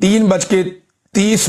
3:30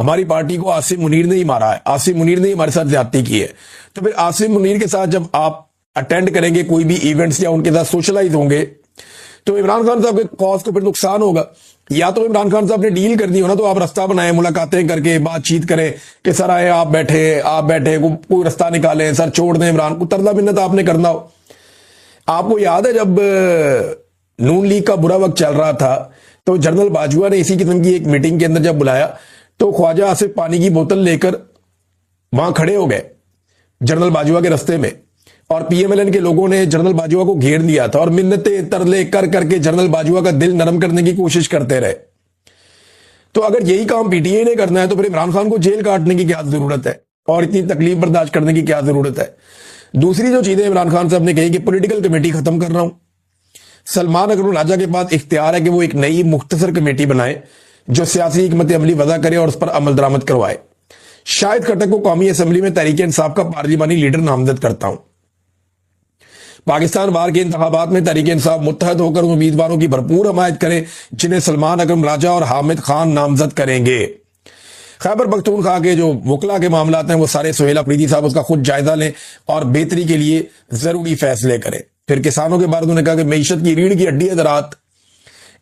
ہماری پارٹی کو آصف منیر نے ہی مارا ہے, آصف منیر نے ہی ہمارے ساتھ زیادتی کی ہے. تو پھر آصف منیر کے ساتھ جب آپ اٹینڈ کریں گے کوئی بھی ایونٹس یا ان کے ساتھ سوشلائز ہوں گے تو عمران خان صاحب کے کاز کو پھر نقصان ہوگا. یا تو عمران خان صاحب نے ڈیل کرنی ہو نا, تو آپ رستہ بنائیں, ملاقاتیں کر کے بات چیت کریں کہ سر آئے آپ بیٹھے کوئی رستہ نکالیں, سر چھوڑ دیں عمران کو, ترلا منت آپ نے کرنا ہو. آپ کو یاد ہے جب نون لیگ کا برا وقت چل رہا تھا تو جنرل باجوہ نے اسی قسم کی ایک میٹنگ کے اندر جب بلایا تو خواجہ آصف پانی کی بوتل لے کر وہاں کھڑے ہو گئے جنرل باجوہ کے رستے میں, اور پی ایم ایل این کے لوگوں نے جنرل باجوہ کو گھیر لیا تھا اور منتیں ترلے کر کے جنرل باجوہ کا دل نرم کرنے کی کوشش کرتے رہے. تو اگر یہی کام پی ٹی آئی نے کرنا ہے تو پھر عمران خان کو جیل کاٹنے کی کیا ضرورت ہے اور اتنی تکلیف برداشت کرنے کی کیا ضرورت ہے. دوسری جو چیزیں عمران خان صاحب نے کہی کہ پولیٹیکل کمیٹی ختم کر رہا ہوں, سلمان اکرم راجہ کے پاس اختیار ہے کہ وہ ایک نئی مختصر کمیٹی بنائے جو سیاسی حکمت عملی وضع کرے اور اس پر عمل درآمد کروائے. شاہد خٹک کو قومی اسمبلی میں تحریک انصاف کا پارلیمانی لیڈر نامزد کرتا ہوں. پاکستان بار کے انتخابات میں تحریک انصاف متحد ہو کر ان امیدواروں کی بھرپور حمایت کرے جنہیں سلمان اکرم راجہ اور حامد خان نامزد کریں گے. خیبر پختونخوا کے جو وکلا کے معاملات ہیں وہ سارے سہیل افریدی صاحب اس کا خود جائزہ لیں اور بہتری کے لیے ضروری فیصلے کریں. پھر کسانوں کے بارے انہوں نے کہا کہ معیشت کی ریڑھ کی ہڈی ہے زراعت,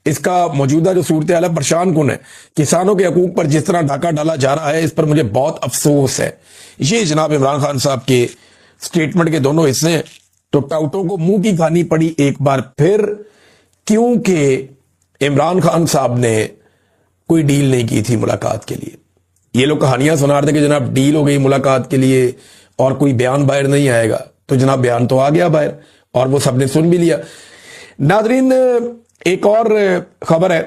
اس کا موجودہ جو صورتحال ہے پریشان کن ہے. کسانوں کے حقوق پر جس طرح ڈاکہ ڈالا جا رہا ہے اس پر مجھے بہت افسوس ہے. یہ جناب عمران خان صاحب کے سٹیٹمنٹ کے دونوں حصے ہیں. تو ٹاؤٹوں کو منہ کی کھانی پڑی ایک بار پھر, کیونکہ عمران خان صاحب نے کوئی ڈیل نہیں کی تھی ملاقات کے لیے. یہ لوگ کہانیاں سنا رہے تھے کہ جناب ڈیل ہو گئی ملاقات کے لیے اور کوئی بیان باہر نہیں آئے گا, تو جناب بیان تو آ گیا باہر اور وہ سب نے سن بھی لیا. ناظرین, ایک اور خبر ہے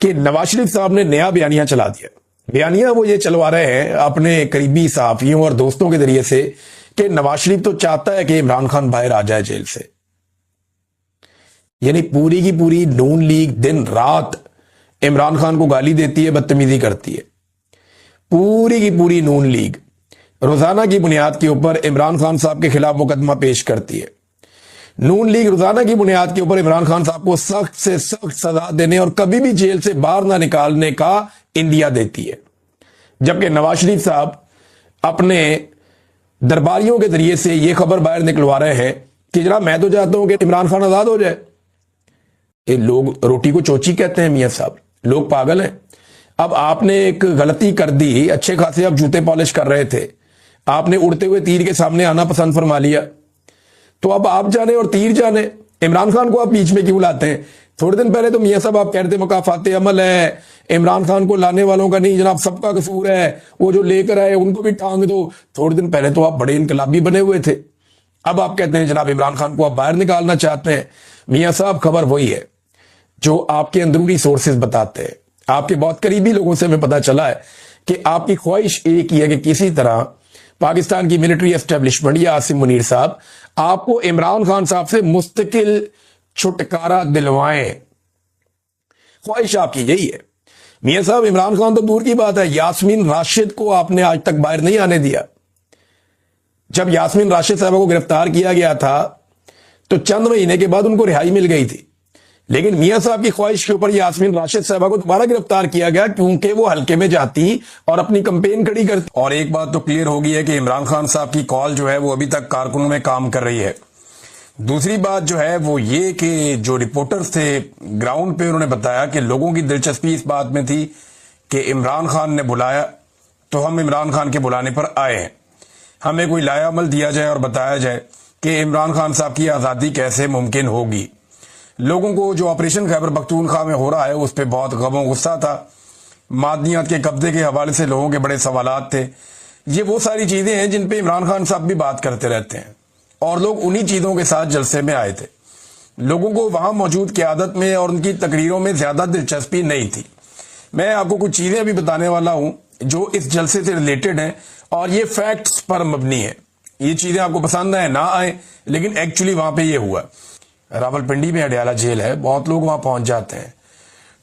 کہ نواز شریف صاحب نے نیا بیانیہ چلا دیا. بیانیہ وہ یہ چلوا رہے ہیں اپنے قریبی صحافیوں اور دوستوں کے ذریعے سے کہ نواز شریف تو چاہتا ہے کہ عمران خان باہر آ جائے جیل سے. یعنی پوری کی پوری نون لیگ دن رات عمران خان کو گالی دیتی ہے, بدتمیزی کرتی ہے. پوری کی پوری نون لیگ روزانہ کی بنیاد کے اوپر عمران خان صاحب کے خلاف مقدمہ پیش کرتی ہے. نون لیگ روزانہ کی بنیاد کے اوپر عمران خان صاحب کو سخت سے سخت سزا دینے اور کبھی بھی جیل سے باہر نہ نکالنے کا اندیا دیتی ہے, جبکہ نواز شریف صاحب اپنے درباریوں کے ذریعے سے یہ خبر باہر نکلوا رہے ہیں کہ جناب میں تو چاہتا ہوں کہ عمران خان آزاد ہو جائے. یہ لوگ روٹی کو چوچی کہتے ہیں میاں صاحب, لوگ پاگل ہیں. اب آپ نے ایک غلطی کر دی, اچھے خاصے آپ جوتے پالش کر رہے تھے, آپ نے اڑتے ہوئے تیر کے سامنے آنا پسند فرما لیا, تو اب آپ جانے اور تیر جانے. عمران خان کو آپ بیچ میں کیوں لاتے ہیں؟ تھوڑے دن پہلے تو میاں صاحب آپ کہہ رہے تھے مکافات عمل ہے, عمران خان کو لانے والوں کا نہیں جناب سب کا قصور ہے, وہ جو لے کر آئے ان کو بھی ٹانگ دو. تھوڑے دن پہلے تو آپ بڑے انقلابی بنے ہوئے تھے, اب آپ کہتے ہیں جناب عمران خان کو آپ باہر نکالنا چاہتے ہیں. میاں صاحب خبر وہی ہے جو آپ کے اندرونی سورسز بتاتے ہیں. آپ کے بہت قریبی لوگوں سے ہمیں پتا چلا ہے کہ آپ کی خواہش ایک ہی ہے کہ کسی طرح پاکستان کی ملٹری اسٹیبلشمنٹ یا آصف منیر صاحب آپ کو عمران خان صاحب سے مستقل چھٹکارا دلوائیں. خواہش آپ کی یہی ہے. میاں صاحب عمران خان تو دور کی بات ہے, یاسمین راشد کو آپ نے آج تک باہر نہیں آنے دیا. جب یاسمین راشد صاحبہ کو گرفتار کیا گیا تھا تو چند مہینے کے بعد ان کو رہائی مل گئی تھی, لیکن میاں صاحب کی خواہش کے اوپر یاسمین راشد صاحبہ کو دوبارہ گرفتار کیا گیا کیونکہ وہ حلقے میں جاتی اور اپنی کمپین کھڑی کرتی. اور ایک بات تو کلیئر ہو گئی ہے کہ عمران خان صاحب کی کال جو ہے وہ ابھی تک کارکنوں میں کام کر رہی ہے. دوسری بات جو ہے وہ یہ کہ جو رپورٹرز تھے گراؤنڈ پہ انہوں نے بتایا کہ لوگوں کی دلچسپی اس بات میں تھی کہ عمران خان نے بلایا تو ہم عمران خان کے بلانے پر آئے ہیں, ہمیں کوئی لایا عمل دیا جائے اور بتایا جائے کہ عمران خان صاحب کی آزادی کیسے ممکن ہوگی. لوگوں کو جو آپریشن خیبر پختونخوا میں ہو رہا ہے اس پہ بہت غم و غصہ تھا, معدنیات کے قبضے کے حوالے سے لوگوں کے بڑے سوالات تھے. یہ وہ ساری چیزیں ہیں جن پہ عمران خان صاحب بھی بات کرتے رہتے ہیں اور لوگ انہی چیزوں کے ساتھ جلسے میں آئے تھے. لوگوں کو وہاں موجود قیادت میں اور ان کی تقریروں میں زیادہ دلچسپی نہیں تھی. میں آپ کو کچھ چیزیں ابھی بتانے والا ہوں جو اس جلسے سے ریلیٹڈ ہیں اور یہ فیکٹس پر مبنی ہے. یہ چیزیں آپ کو پسند آئیں نہ آئیں, لیکن ایکچولی وہاں پہ یہ ہوا. راول پنڈی میں اڈیالہ جیل ہے, بہت لوگ وہاں پہنچ جاتے ہیں.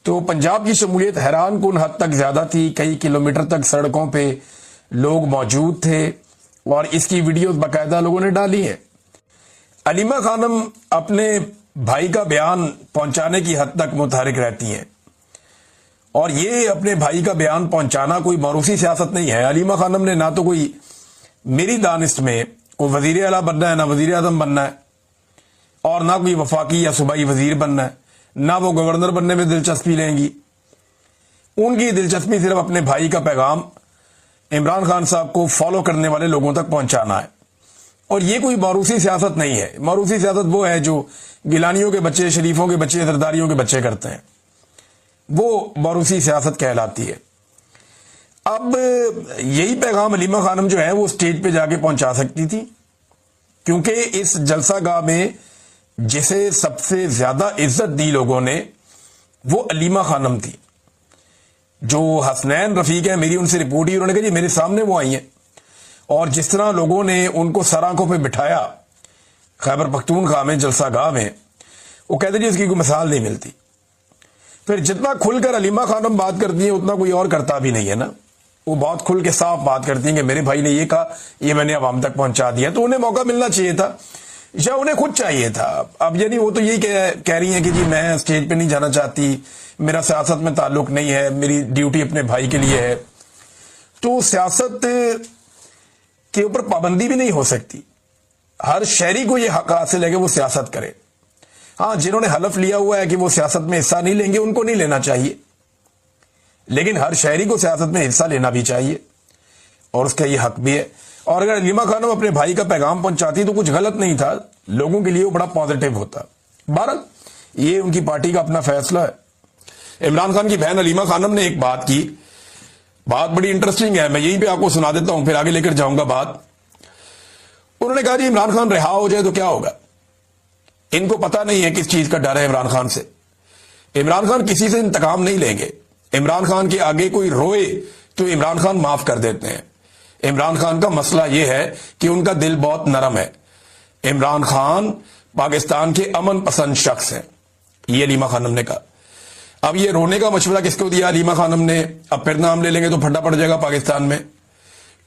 تو پنجاب کی شمولیت حیران کن حد تک زیادہ تھی, کئی کلومیٹر تک سڑکوں پہ لوگ موجود تھے اور اس کی ویڈیوز باقاعدہ لوگوں نے ڈالی ہیں. علیمہ خانم اپنے بھائی کا بیان پہنچانے کی حد تک متحرک رہتی ہیں اور یہ اپنے بھائی کا بیان پہنچانا کوئی موروثی سیاست نہیں ہے. علیمہ خانم نے نہ تو کوئی میری دانست میں کوئی وزیر اعلیٰ بننا ہے، نہ وزیر اعظم بننا ہے، اور نہ کوئی وفاقی یا صوبائی وزیر بننا ہے، نہ وہ گورنر بننے میں دلچسپی لیں گی. ان کی دلچسپی صرف اپنے بھائی کا پیغام عمران خان صاحب کو فالو کرنے والے لوگوں تک پہنچانا ہے. اور یہ کوئی موروثی سیاست نہیں ہے. موروثی سیاست وہ ہے جو گیلانیوں کے بچے، شریفوں کے بچے، زرداریوں کے بچے کرتے ہیں، وہ موروثی سیاست کہلاتی ہے. اب یہی پیغام علیمہ خانم جو ہے وہ اسٹیج پہ جا کے پہنچا سکتی تھی، کیونکہ اس جلسہ گاہ میں جسے سب سے زیادہ عزت دی لوگوں نے وہ علیمہ خانم تھی. جو حسنین رفیق ہیں، میری ان سے رپورٹ ہی، انہوں نے کہا جی میرے سامنے وہ آئی ہیں، اور جس طرح لوگوں نے ان کو سر آنکھوں پہ بٹھایا خیبر پختونخوا میں جلسہ گاہ میں، وہ کہتے جی اس کی کوئی مثال نہیں ملتی. پھر جتنا کھل کر علیمہ خانم بات کرتی ہیں اتنا کوئی اور کرتا بھی نہیں ہے نا. وہ بہت کھل کے صاف بات کرتی ہیں کہ میرے بھائی نے یہ کہا، یہ میں نے عوام تک پہنچا دیا. تو انہیں موقع ملنا چاہیے تھا، یا انہیں خود چاہیے تھا. اب یعنی وہ تو یہی کہہ رہی ہیں کہ جی میں اسٹیج پہ نہیں جانا چاہتی، میرا سیاست میں تعلق نہیں ہے، میری ڈیوٹی اپنے بھائی کے لیے ہے. تو سیاست کے اوپر پابندی بھی نہیں ہو سکتی. ہر شہری کو یہ حق حاصل ہے کہ وہ سیاست کرے. ہاں، جنہوں نے حلف لیا ہوا ہے کہ وہ سیاست میں حصہ نہیں لیں گے، ان کو نہیں لینا چاہیے، لیکن ہر شہری کو سیاست میں حصہ لینا بھی چاہیے، اور اس کا یہ حق بھی ہے. اور اگر علیمہ خانم اپنے بھائی کا پیغام پہنچاتی تو کچھ غلط نہیں تھا، لوگوں کے لیے وہ بڑا پازیٹو ہوتا. بہرحال یہ ان کی پارٹی کا اپنا فیصلہ ہے. عمران خان کی بہن علیمہ خانم نے ایک بات کی، بات بڑی انٹرسٹنگ ہے، میں یہیں پہ آپ کو سنا دیتا ہوں، پھر آگے لے کر جاؤں گا بات. انہوں نے کہا جی عمران خان رہا ہو جائے تو کیا ہوگا. ان کو پتا نہیں ہے کس چیز کا ڈر ہے عمران خان سے. عمران خان کسی سے انتقام نہیں لیں گے. عمران خان کے آگے کوئی روئے تو عمران خان معاف کر دیتے ہیں. عمران خان کا مسئلہ یہ ہے کہ ان کا دل بہت نرم ہے. عمران خان پاکستان کے امن پسند شخص ہیں، یہ علیمہ خانم نے کہا. اب یہ رونے کا مشورہ کس کو دیا علیمہ خانم نے؟ اب پھر نام لے لیں گے تو پھڈا پڑ جائے گا پاکستان میں.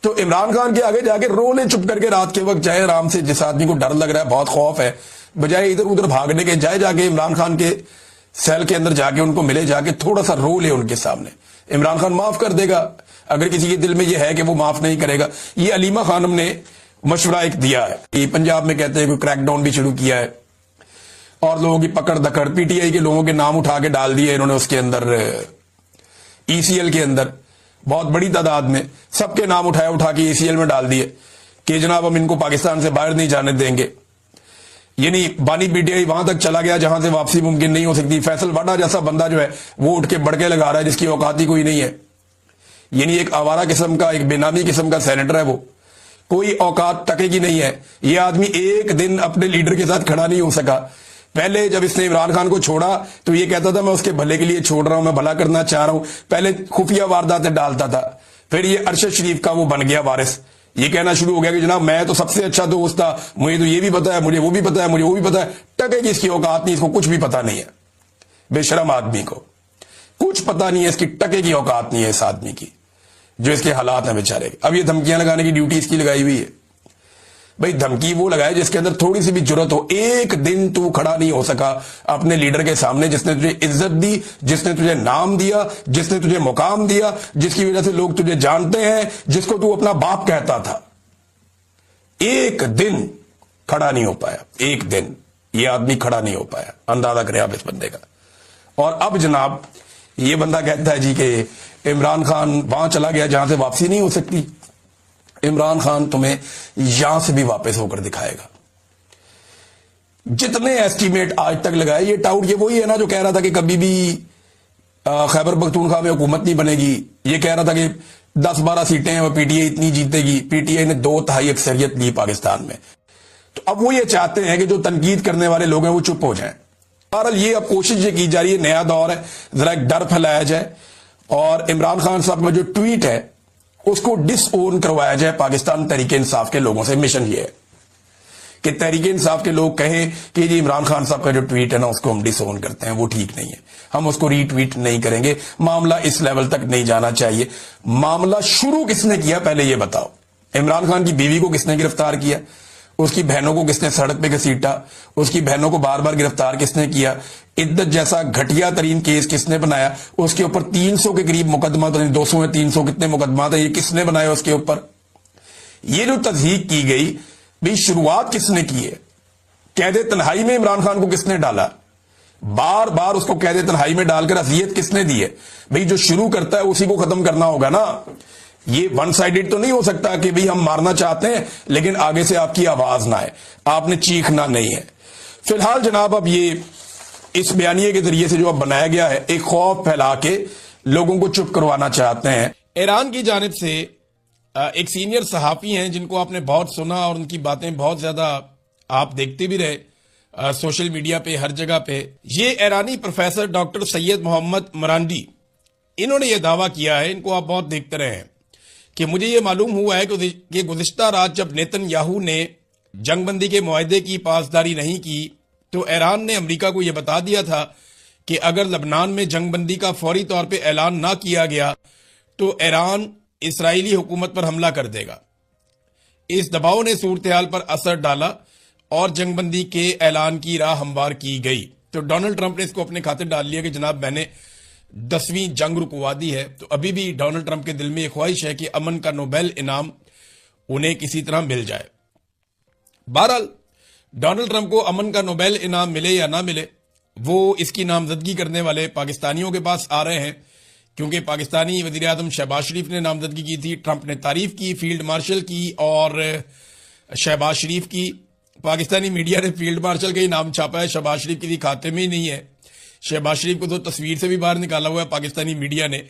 تو عمران خان کے آگے جا کے رو لے چپ کر کے رات کے وقت، جائے آرام سے. جس آدمی کو ڈر لگ رہا ہے، بہت خوف ہے، بجائے ادھر ادھر بھاگنے کے، جائے جا کے عمران خان کے سیل کے اندر جا کے ان کو ملے، جا کے تھوڑا سا رو لے ان کے سامنے. عمران خان معاف کر دے گا اگر کسی کے دل میں یہ ہے کہ وہ معاف نہیں کرے گا. یہ علیمہ خانم نے مشورہ ایک دیا ہے. یہ پنجاب میں کہتے ہیں کوئی کریک ڈاؤن بھی شروع کیا ہے، اور لوگوں کی پکڑ دکڑ، پی ٹی آئی کے لوگوں کے نام اٹھا کے ڈال دیے انہوں نے اس کے اندر، ای سی ایل کے اندر بہت بڑی تعداد میں سب کے نام اٹھا کے ای سی ایل میں ڈال دیے کہ جناب ہم ان کو پاکستان سے باہر نہیں جانے دیں گے. یعنی بانی پی ٹی آئی وہاں تک چلا گیا جہاں سے واپسی ممکن نہیں ہو سکتی. فیصل واڈا جیسا بندہ جو ہے وہ اٹھ کے بڑکے لگا رہا ہے جس کی اوقات ہی کوئی نہیں ہے. یعنی ایک آوارہ قسم کا، ایک بے نامی قسم کا سینیٹر ہے، وہ کوئی اوقات ٹکے کی نہیں ہے. یہ آدمی ایک دن اپنے لیڈر کے ساتھ کھڑا نہیں ہو سکا. پہلے جب اس نے عمران خان کو چھوڑا تو یہ کہتا تھا میں اس کے بھلے کے لیے چھوڑ رہا ہوں، میں بھلا کرنا چاہ رہا ہوں. پہلے خفیہ وارداتیں ڈالتا تھا، پھر یہ ارشد شریف کا وہ بن گیا وارث. یہ کہنا شروع ہو گیا کہ جناب میں تو سب سے اچھا دوست تھا، مجھے تو یہ بھی پتا ہے، مجھے وہ بھی پتا ہے، مجھے وہ بھی پتا ہے. ٹکے کی اس کی اوقات نہیں، اس کو کچھ بھی پتا نہیں ہے. بے شرم آدمی کو کچھ پتا نہیں ہے، اس کی ٹکے کی اوقات نہیں ہے اس آدمی کی، جو اس کے حالات ہیں بیچارے. اب یہ دھمکیاں لگانے کی ڈیوٹی اس کی لگائی ہوئی ہے. بھائی دھمکی وہ لگائے جس کے اندر تھوڑی سی بھی جرت ہو. ایک دن تو کھڑا نہیں ہو سکا اپنے لیڈر کے سامنے جس نے تجھے عزت دی، جس نے تجھے نام دیا، جس نے تجھے مقام دیا، جس کی وجہ سے لوگ تجھے جانتے ہیں، جس کو تو اپنا باپ کہتا تھا. ایک دن کھڑا نہیں ہو پایا. ایک دن یہ آدمی کھڑا نہیں ہو پایا. اندازہ کریں آپ اس بندے کا. اور اب جناب یہ بندہ کہتا ہے جی کہ عمران خان وہاں چلا گیا جہاں سے واپسی نہیں ہو سکتی. عمران خان تمہیں یہاں سے بھی واپس ہو کر دکھائے گا. جتنے ایسٹیمیٹ آج تک لگائے، یہ ٹاؤٹ یہ وہی ہے نا جو کہہ رہا تھا کہ کبھی بھی خیبر پختونخوا میں حکومت نہیں بنے گی. یہ کہہ رہا تھا کہ 10-12 سیٹیں ہیں وہ پی ٹی آئی اتنی جیتے گی. پی ٹی آئی نے 2/3 اکثریت لی پاکستان میں. تو اب وہ یہ چاہتے ہیں کہ جو تنقید کرنے والے لوگ ہیں وہ چپ ہو جائیں. بہرحال یہ اب کوشش یہ کی جا رہی ہے، نیا دور ہے، ذرا ایک ڈر پھیلایا جائے اور عمران خان صاحب کا جو ٹویٹ ہے اس کو ڈس اون کروایا جائے پاکستان تحریک انصاف کے لوگوں سے. مشن یہ ہے کہ تحریک انصاف کے لوگ کہیں کہ جی عمران خان صاحب کا جو ٹویٹ ہے نا اس کو ہم ڈس اون کرتے ہیں، وہ ٹھیک نہیں ہے، ہم اس کو ری ٹویٹ نہیں کریں گے. معاملہ اس لیول تک نہیں جانا چاہیے. معاملہ شروع کس نے کیا پہلے یہ بتاؤ. عمران خان کی بیوی کو کس نے گرفتار کیا؟ اس کی بہنوں کو کس نے سڑک پہ گھسیٹا, اس کی بہنوں کو بار بار گرفتار کس نے کیا, عدت جیسا گھٹیا ترین کیس کس نے بنایا, اس کے اوپر 300 کے قریب مقدمات, 200 میں 300 کتنے مقدمات ہیں, یہ کس نے بنایا اس کے اوپر. یہ جو تضحیق کی گئی بھی شروعات کس نے کی ہے, قید تنہائی میں عمران خان کو کس نے ڈالا, بار بار اس کو قید تنہائی میں ڈال کر اذیت کس نے دی ہے. بھئی جو شروع کرتا ہے اسی کو ختم کرنا ہوگا نا. یہ ون سائیڈڈ تو نہیں ہو سکتا کہ بھئی ہم مارنا چاہتے ہیں لیکن آگے سے آپ کی آواز نہ ہے, آپ نے چیخنا نہیں ہے. فی الحال جناب اب یہ اس بیانیے کے ذریعے سے جو اب بنایا گیا ہے, ایک خوف پھیلا کے لوگوں کو چپ کروانا چاہتے ہیں. ایران کی جانب سے ایک سینئر صحافی ہیں جن کو آپ نے بہت سنا اور ان کی باتیں بہت زیادہ آپ دیکھتے بھی رہے سوشل میڈیا پہ, ہر جگہ پہ. یہ ایرانی پروفیسر ڈاکٹر سید محمد مرانڈی, انہوں نے یہ دعویٰ کیا ہے, ان کو آپ بہت دیکھتے رہے ہیں, کہ مجھے یہ معلوم ہوا ہے کہ گزشتہ رات جب نیتن یاہو نے جنگ بندی کے معاہدے کی پاسداری نہیں کی تو ایران نے امریکہ کو یہ بتا دیا تھا کہ اگر لبنان میں جنگ بندی کا فوری طور پہ اعلان نہ کیا گیا تو ایران اسرائیلی حکومت پر حملہ کر دے گا. اس دباؤ نے صورتحال پر اثر ڈالا اور جنگ بندی کے اعلان کی راہ ہموار کی گئی. تو ڈونلڈ ٹرمپ نے اس کو اپنے کھاتے ڈال لیا کہ جناب میں نے 10ویں جنگ رکوا دی ہے. تو ابھی بھی ڈونلڈ ٹرمپ کے دل میں یہ خواہش ہے کہ امن کا نوبیل انعام انہیں کسی طرح مل جائے. بہرحال ڈونلڈ ٹرمپ کو امن کا نوبیل انعام ملے یا نہ ملے, وہ اس کی نامزدگی کرنے والے پاکستانیوں کے پاس آ رہے ہیں, کیونکہ پاکستانی وزیر اعظم شہباز شریف نے نامزدگی کی تھی. ٹرمپ نے تعریف کی فیلڈ مارشل کی اور شہباز شریف کی. پاکستانی میڈیا نے فیلڈ مارشل کا ہی نام چھاپا ہے, شہباز شریف کسی کھاتے میں ہی نہیں ہے. شہباز شریف کو تو تصویر سے بھی باہر نکالا ہوا ہے پاکستانی میڈیا نے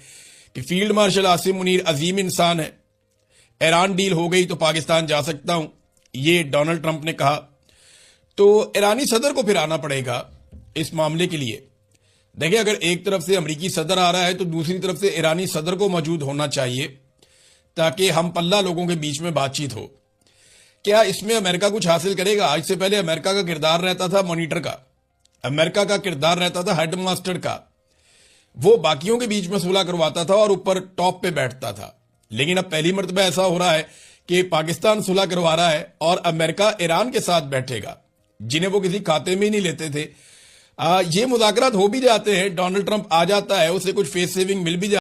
کہ فیلڈ مارشل عاصم منیر عظیم انسان ہے, ایران ڈیل ہو گئی تو پاکستان جا سکتا ہوں, یہ ڈونلڈ ٹرمپ نے کہا. تو ایرانی صدر کو پھر آنا پڑے گا اس معاملے کے لیے. دیکھیں اگر ایک طرف سے امریکی صدر آ رہا ہے تو دوسری طرف سے ایرانی صدر کو موجود ہونا چاہیے تاکہ ہم پلہ لوگوں کے بیچ میں بات چیت ہو. کیا اس میں امریکہ کچھ حاصل کرے گا؟ آج سے پہلے امریکہ کا کردار رہتا تھا مانیٹر کا, امریکہ کا کردار رہتا تھا ہیڈ ماسٹر کا, وہ باقیوں کے بیچ میں صلح کرواتا تھا اور اوپر ٹاپ پہ بیٹھتا تھا. لیکن اب پہلی مرتبہ ایسا ہو رہا ہے کہ پاکستان صلح کروا رہا ہے اور امریکہ ایران کے ساتھ بیٹھے گا, جنہیں وہ کسی کھاتے میں ہی نہیں لیتے تھے. یہ مذاکرات ہو بھی جاتے ہیں, ڈونلڈ ٹرمپ آ جاتا ہے, اسے کچھ فیس سیونگ مل بھی جاتا ہے.